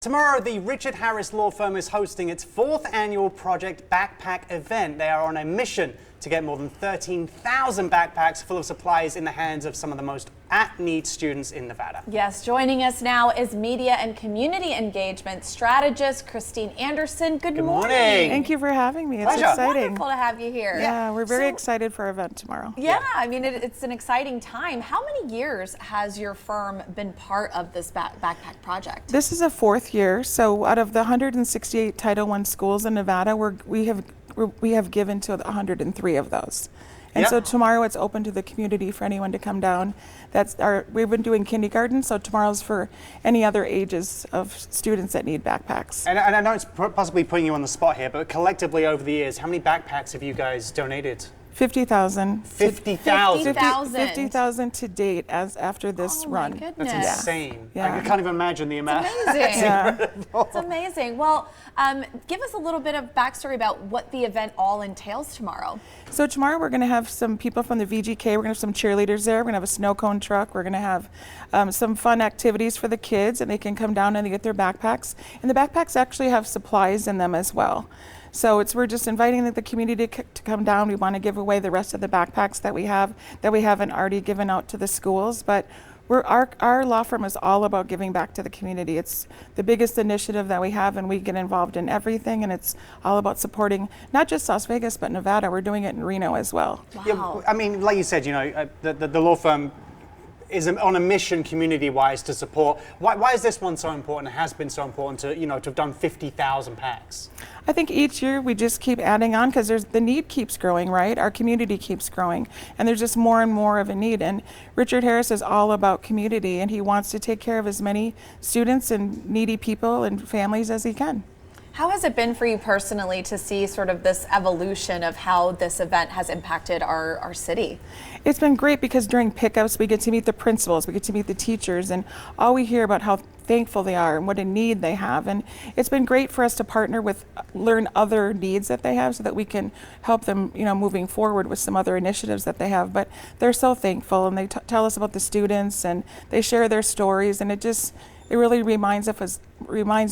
Tomorrow, the Richard Harris Law Firm is hosting its 4th annual Project Backpack event. They are on a mission to get more than 13,000 backpacks full of supplies in the hands of some of the most at-need students in Nevada. Yes, joining us now is media and community engagement strategist Christine Anderson. Good morning. Thank you for having me. It's Pleasure. exciting. Wonderful to have you here. Yeah, we're very excited for our event tomorrow. Yeah, I mean, it's an exciting time. How many years has your firm been part of this backpack project? This is a 4th year, so out of the 168 Title I schools in Nevada, we have given to 103 of those. And so tomorrow it's open to the community for anyone to come down. We've been doing kindergarten, so tomorrow's for any other ages of students that need backpacks. And I know it's possibly putting you on the spot here, but collectively over the years, how many backpacks have you guys donated? 50,000. 50,000. 50,000 to date as after this run. My goodness. That's insane. Yeah. I can't even imagine the amount. Amazing. Yeah. It's amazing. Well, give us a little bit of backstory about what the event all entails tomorrow. So tomorrow we're going to have some people from the VGK. We're going to have some cheerleaders there. We're going to have a snow cone truck. We're going to have some fun activities for the kids, and they can come down and they get their backpacks. And the backpacks actually have supplies in them as well. So we're just inviting the community to come down. We want to give away the rest of the backpacks that we haven't already given out to the schools. But our law firm is all about giving back to the community. It's the biggest initiative that we have, and we get involved in everything. And it's all about supporting not just Las Vegas, but Nevada. We're doing it in Reno as well. Wow. Yeah, I mean, like you said, you know, the law firm is on a mission community-wise to support. Why is this one so important? It has been so important to, to have done 50,000 packs. I think each year we just keep adding on because the need keeps growing, right? Our community keeps growing, and there's just more and more of a need. And Richard Harris is all about community, and he wants to take care of as many students and needy people and families as he can. How has it been for you personally to see sort of this evolution of how this event has impacted our city? It's been great because during pickups we get to meet the principals, we get to meet the teachers, and all we hear about how thankful they are and what a need they have. And it's been great for us to partner with, learn other needs that they have so that we can help them, moving forward with some other initiatives that they have. But they're so thankful, and they tell us about the students, and they share their stories, and it really reminds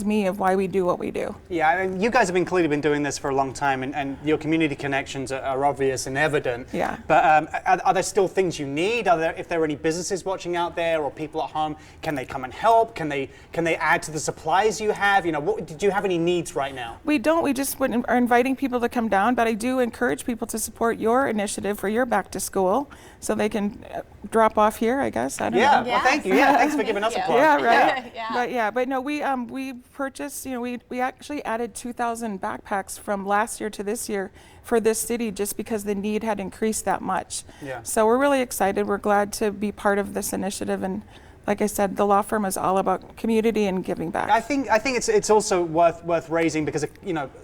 me of why we do what we do. Yeah, I mean, you guys have clearly been doing this for a long time, and your community connections are obvious and evident. Yeah. But are there still things you need? If there are any businesses watching out there or people at home, can they come and help? Can they add to the supplies you have? Do you have any needs right now? We don't. We just are inviting people to come down, but I do encourage people to support your initiative for your back to school, so they can drop off here, I guess. I don't know. Well, thank you. Yeah, thanks for giving us a plug. Yeah, right. Yeah. But no, we purchased. We actually added 2,000 backpacks from last year to this year for this city, just because the need had increased that much. Yeah. So we're really excited. We're glad to be part of this initiative, and like I said, the law firm is all about community and giving back. I think it's also worth raising because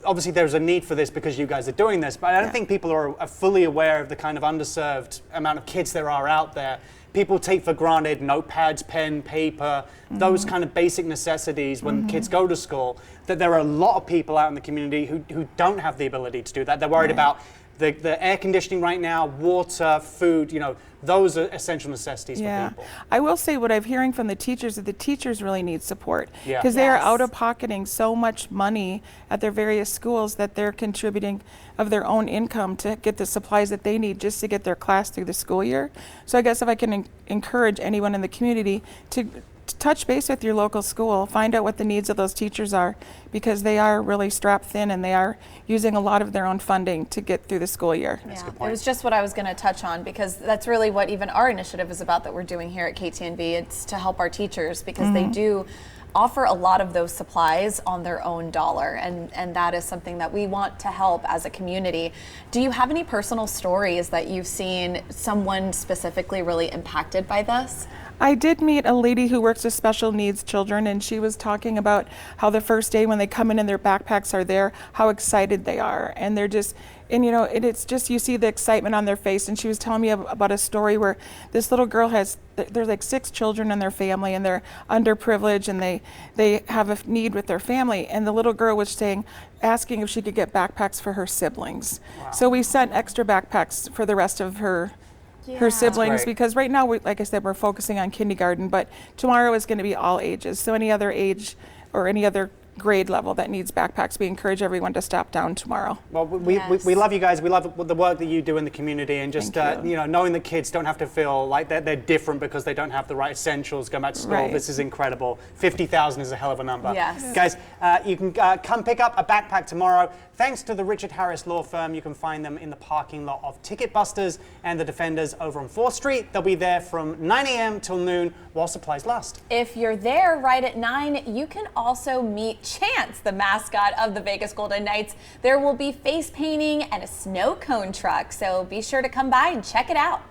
obviously there's a need for this because you guys are doing this, but I don't think people are fully aware of the kind of underserved amount of kids there are out there. People take for granted notepads, pen, paper, those kind of basic necessities when kids go to school, that there are a lot of people out in the community who don't have the ability to do that. They're worried about the air conditioning right now, water, food, those are essential necessities for people. I will say what I'm hearing from the teachers is the teachers really need support because Yeah. they are out of pocketing so much money at their various schools that they're contributing of their own income to get the supplies that they need just to get their class through the school year. So I guess if I can encourage anyone in the community to touch base with your local school, find out what the needs of those teachers are, because they are really strapped thin and they are using a lot of their own funding to get through the school year. Yeah, it was just what I was going to touch on, because that's really what even our initiative is about that we're doing here at KTNV. It's to help our teachers because they do offer a lot of those supplies on their own dollar, and that is something that we want to help as a community. Do you have any personal stories that you've seen someone specifically really impacted by this? I did meet a lady who works with special needs children, and she was talking about how the first day when they come in and their backpacks are there, how excited they are. And they're just, it's just, you see the excitement on their face. And she was telling me about a story where this little girl there's like 6 children in their family, and they're underprivileged, and they have a need with their family. And the little girl was asking if she could get backpacks for her siblings. Wow. So we sent extra backpacks for the rest of her siblings, because right now, like I said, we're focusing on kindergarten, but tomorrow is going to be all ages. So any other age or any other grade level that needs backpacks. We encourage everyone to stop down tomorrow. Well, we love you guys. We love the work that you do in the community, and just Thank you. knowing that kids don't have to feel like they're different because they don't have the right essentials going back to school. Right. This is incredible. 50,000 is a hell of a number. Yes. Guys, you can come pick up a backpack tomorrow. Thanks to the Richard Harris Law Firm. You can find them in the parking lot of Ticket Busters and the Defenders over on 4th Street. They'll be there from 9 a.m. till noon while supplies last. If you're there right at 9, you can also meet Chance, the mascot of the Vegas Golden Knights. There will be face painting and a snow cone truck, so be sure to come by and check it out.